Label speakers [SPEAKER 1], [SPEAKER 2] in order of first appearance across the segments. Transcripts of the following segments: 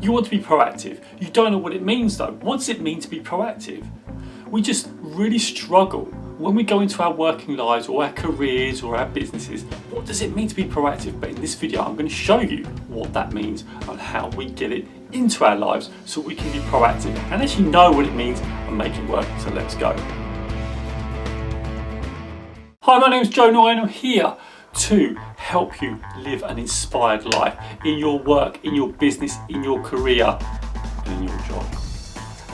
[SPEAKER 1] You want to be proactive. You don't know what it means though. What does it mean to be proactive? We just really struggle when we go into our working lives or our careers or our businesses. What does it mean to be proactive? But in this video, I'm going to show you what that means and how we get it into our lives so we can be proactive and actually know what it means and make it work. So let's go. Hi, my name is Joe Noya and I'm here to help you live an inspired life in your work, in your business, in your career, and in your job.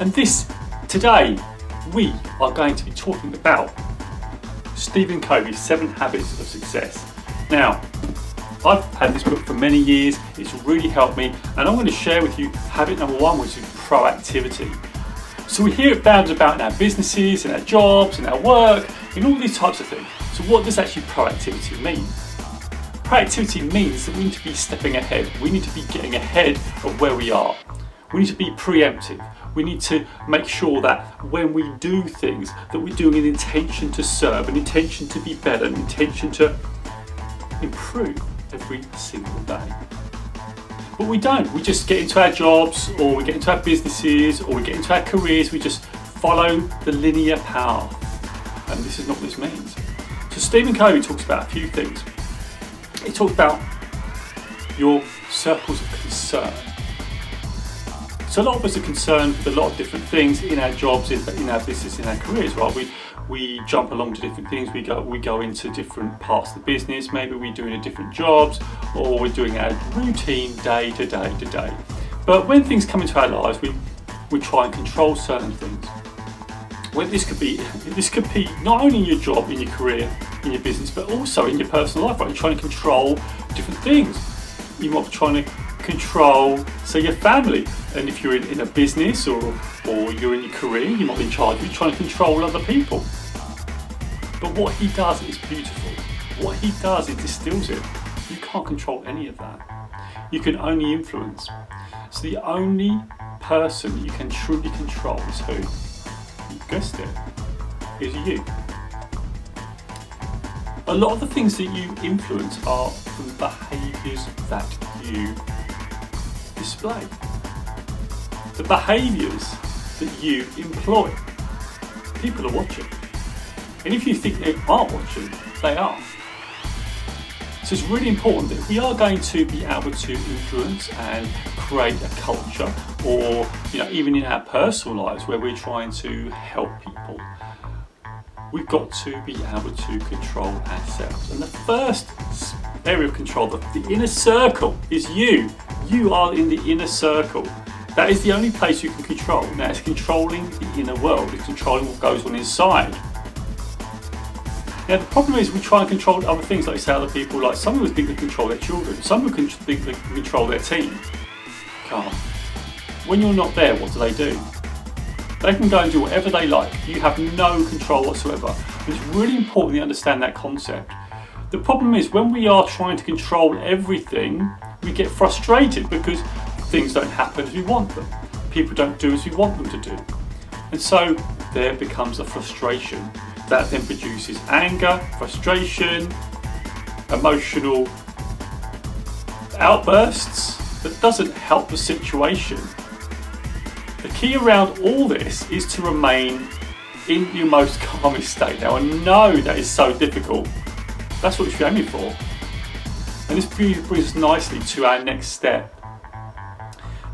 [SPEAKER 1] And today, we are going to be talking about Stephen Covey's 7 Habits of Success. Now, I've had this book for many years, it's really helped me, and I'm going to share with you habit number 1, which is proactivity. So we hear it bounded about in our businesses, in our jobs, in our work, in all these types of things. So what does actually proactivity mean? Proactivity means that we need to be stepping ahead. We need to be getting ahead of where we are. We need to be preemptive. We need to make sure that when we do things, that we're doing an intention to serve, an intention to be better, an intention to improve every single day. But we don't. We just get into our jobs, or we get into our businesses, or we get into our careers. We just follow the linear path. And this is not what this means. So Stephen Covey talks about a few things. He talks about your circles of concern. So a lot of us are concerned with a lot of different things in our jobs, in our business, in our careers, right? We jump along to different things. We go into different parts of the business. Maybe we're doing different jobs, or we're doing our routine day to day to day. But when things come into our lives, we try and control certain things. Well, this could be not only in your job, in your career, in your business, but also in your personal life, right? You're trying to control different things. You might be trying to control, say, your family. And if you're in a business or you're in your career, you might be in charge. You're trying to control other people. But what he does is beautiful. What he does is distills it. You can't control any of that. You can only influence. So the only person you can truly control is who? You guessed it. Is you. A lot of the things that you influence are from the behaviours that you display. The behaviours that you employ. People are watching. And if you think they aren't watching, they are. So it's really important that if we are going to be able to influence and create a culture, or even in our personal lives where we're trying to help people, we've got to be able to control ourselves. And the first area of control, the inner circle, is you. You are in the inner circle. That is the only place you can control. Now, it's controlling the inner world. It's controlling what goes on inside. Now, the problem is we try and control other things, like say other people. Like some of us think they control their children. Some of us think they can control their team. Can't. When you're not there, what do? They can go and do whatever they like. You have no control whatsoever. It's really important to understand that concept. The problem is when we are trying to control everything, we get frustrated because things don't happen as we want them. People don't do as we want them to do. And so there becomes a frustration that then produces anger, frustration, emotional outbursts that doesn't help the situation. The key around all this is to remain in your most calmest state. Now, I know that is so difficult. That's what you're aiming for. And this brings us nicely to our next step.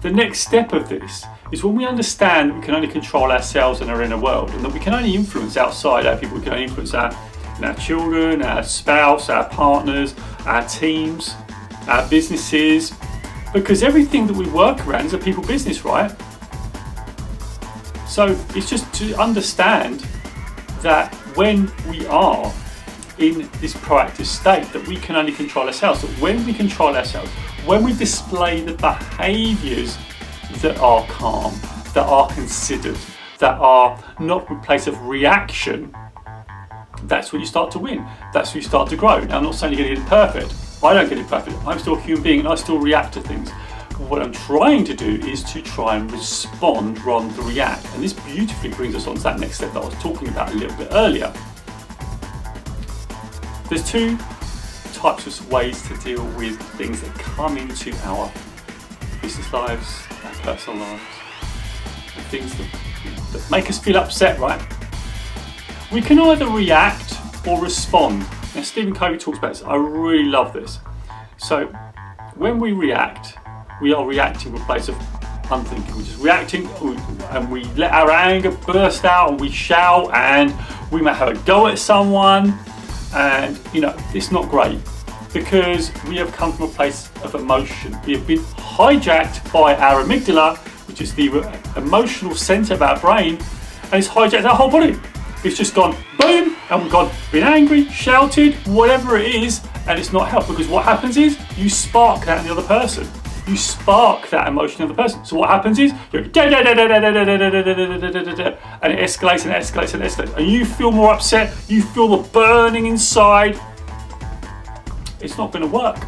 [SPEAKER 1] The next step of this is when we understand that we can only control ourselves and our inner world, and that we can only influence outside our people. We can only influence our children, our spouse, our partners, our teams, our businesses, because everything that we work around is a people business, right? So it's just to understand that when we are in this proactive state, that we can only control ourselves. That when we control ourselves, when we display the behaviours that are calm, that are considered, that are not from a place of reaction, that's when you start to win. That's when you start to grow. Now, I'm not saying you're going to get it perfect. I don't get it perfect. I'm still a human being and I still react to things. What I'm trying to do is to try and respond rather than react. And this beautifully brings us on to that next step that I was talking about a little bit earlier. There's 2 types of ways to deal with things that come into our business lives, our personal lives, and things that make us feel upset, right? We can either react or respond. Now, Stephen Covey talks about this. I really love this. So, when we react, we are reacting from a place of unthinking. We're just reacting, and we let our anger burst out, and we shout, and we may have a go at someone, and it's not great because we have come from a place of emotion. We have been hijacked by our amygdala, which is the emotional center of our brain, and it's hijacked our whole body. It's just gone boom, and we've been angry, shouted, whatever it is, and it's not helped, because what happens is you spark that in the other person. You spark that emotion in the other person. So what happens is you're and it escalates and escalates and escalates, and you feel more upset. You feel the burning inside. It's not going to work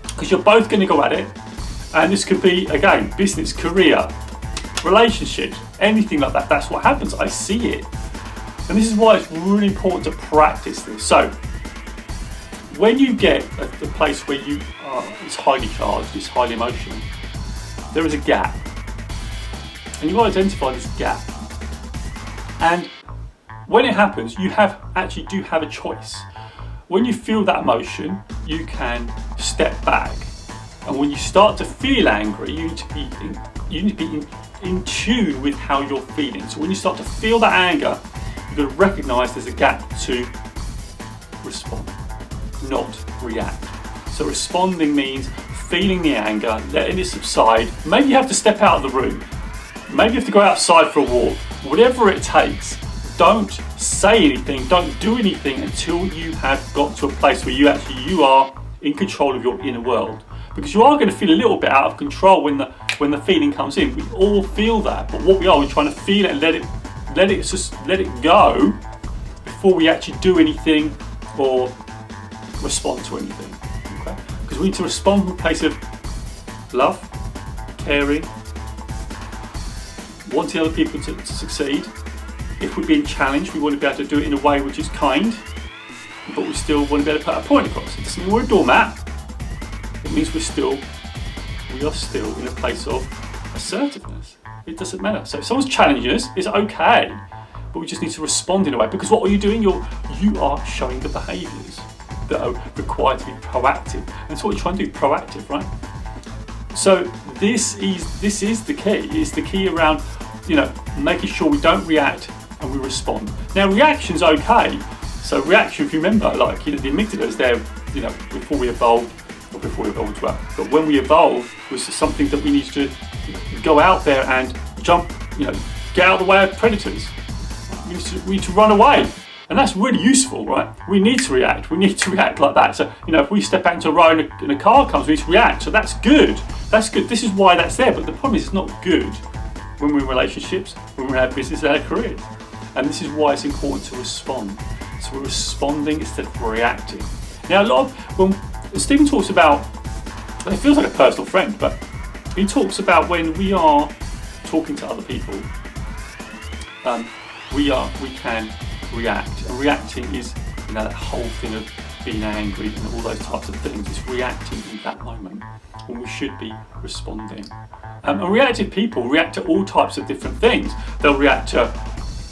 [SPEAKER 1] because you're both going to go at it, and this could be, again, business, career, relationships, anything like that. That's what happens. I see it. And this is why it's really important to practice this. So, when you get at the place where it's highly charged, it's highly emotional, there is a gap. And you've got to identify this gap. And when it happens, you actually do have a choice. When you feel that emotion, you can step back. And when you start to feel angry, you need to be in tune with how you're feeling. So when you start to feel that anger, you've got to recognise there's a gap to respond, not react. So responding means feeling the anger, letting it subside. Maybe you have to step out of the room. Maybe you have to go outside for a walk. Whatever it takes, don't say anything, don't do anything until you have got to a place where you are in control of your inner world. Because you are going to feel a little bit out of control when the feeling comes in. We all feel that, but what we're trying to feel it and let it go before we actually do anything or respond to anything. Okay? Because we need to respond from a place of love, caring, wanting other people to succeed. If we're being challenged, we want to be able to do it in a way which is kind, but we still want to be able to put our point across. It doesn't mean we're a doormat. It means we are still in a place of assertiveness. It doesn't matter. So if someone's challenging us, it's okay, but we just need to respond in a way, because what are you doing? You are showing the behaviours that are required to be proactive. And that's what we're trying to do, proactive, right? So this is the key. It's the key around, making sure we don't react and we respond. Now, reaction's okay. So reaction, if you remember, the amygdala is there, before we evolved, or before we evolved as well. But when we evolved, was something that we need to go out there and jump, get out of the way of predators. We need to run away. And that's really useful, right? We need to react. We need to react like that. So, if we step out into a road and a car comes, we need to react. So that's good. That's good. This is why that's there. But the problem is it's not good when we're in relationships, when we're in our business and our careers. And this is why it's important to respond. So we're responding instead of reacting. Now, when Stephen talks about, it feels like a personal friend, but he talks about when we are talking to other people, we can react. And reacting is, that whole thing of being angry and all those types of things. It's reacting in that moment when we should be responding. And reactive people react to all types of different things. They'll react to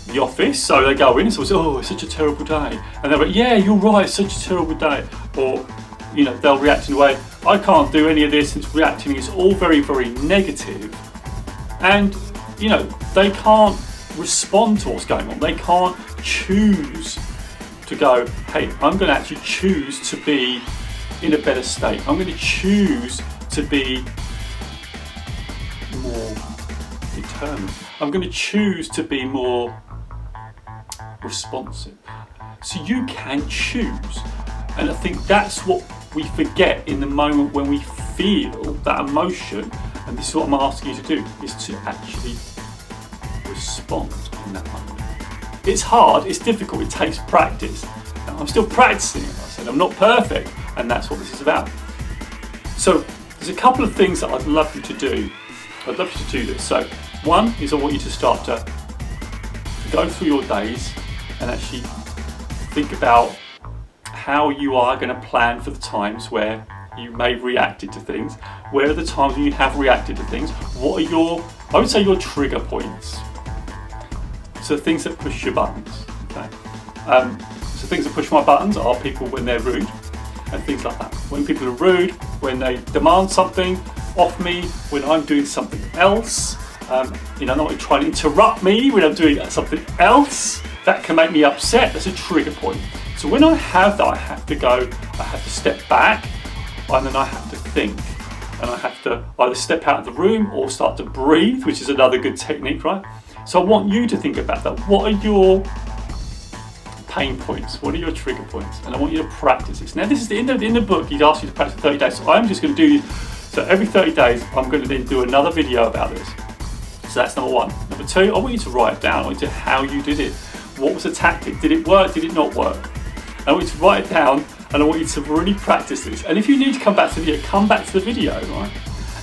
[SPEAKER 1] the office, so they go in and say, it's such a terrible day. And they'll go, yeah, you're right, it's such a terrible day. Or, they'll react in a way, I can't do any of this, it's reacting, it's all very, very negative. And, they can't respond to what's going on. They can't choose to go, hey, I'm going to actually choose to be in a better state. I'm going to choose to be more determined. I'm going to choose to be more responsive. So you can choose. And I think that's what we forget in the moment when we feel that emotion. And this is what I'm asking you to do, is to actually respond in that moment. It's hard, it's difficult, it takes practice. And I'm still practicing, as I said, I'm not perfect, and that's what this is about. So there's a couple of things that I'd love you to do. I'd love you to do this. So one is I want you to start to go through your days and actually think about how you are going to plan for the times where you may have reacted to things. Where are the times when you have reacted to things? What are your, I would say, your trigger points? So things that push your buttons. Okay. So things that push my buttons are people when they're rude and things like that. When people are rude, when they demand something off me, when I'm doing something else, not trying to interrupt me when I'm doing something else, that can make me upset. That's a trigger point. So when I have that, I have to step back, and then I have to think. And I have to either step out of the room or start to breathe, which is another good technique, right? So I want you to think about that. What are your pain points? What are your trigger points? And I want you to practice this. Now this is in the book, he's asked you to practice 30 days. So I'm just going to do this. So every 30 days, I'm going to then do another video about this. So that's number one. Number two, I want you to write it down. I want you to how you did it. What was the tactic? Did it work? Did it not work? I want you to write it down, and I want you to really practice this. And if you need to come back to the video, come back to the video, right?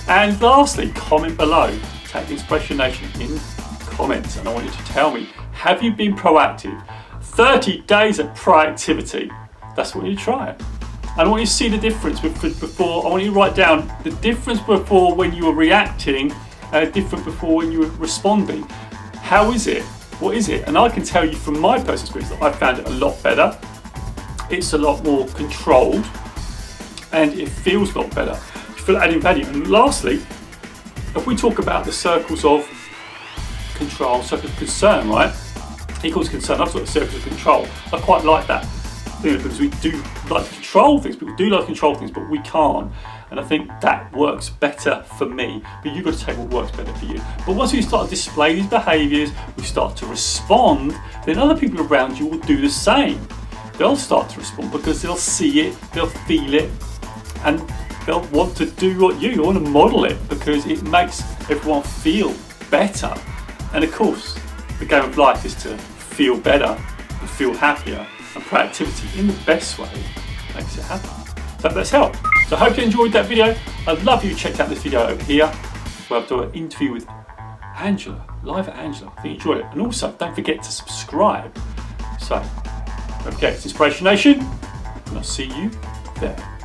[SPEAKER 1] And lastly, comment below. Tag InspirationNation in comments, and I want you to tell me, have you been proactive? 30 days of proactivity. That's what you try it. And I want you to see the difference before. I want you to write down the difference before when you were reacting and different before when you were responding. How is it? What is it? And I can tell you from my personal experience that I found it a lot better. It's a lot more controlled and it feels a lot better. You feel adding value. And lastly, if we talk about the circles of control, circles of concern, right? He calls concern, I've got the circles of control. I quite like that. Because we do like to control things, people do like to control things, but we can't. And I think that works better for me. But you've got to take what works better for you. But once we start to display these behaviours, we start to respond, then other people around you will do the same. They'll start to respond because they'll see it, they'll feel it, and they'll want to do what you want to model it because it makes everyone feel better. And of course, the game of life is to feel better and feel happier. And proactivity in the best way makes it happen. So that's help. So I hope you enjoyed that video. I'd love you to check out this video over here where I've done an interview with Angela, live at Angela. I think you enjoyed it. And also don't forget to subscribe. So don't forget, it's Inspiration Nation, and I'll see you there.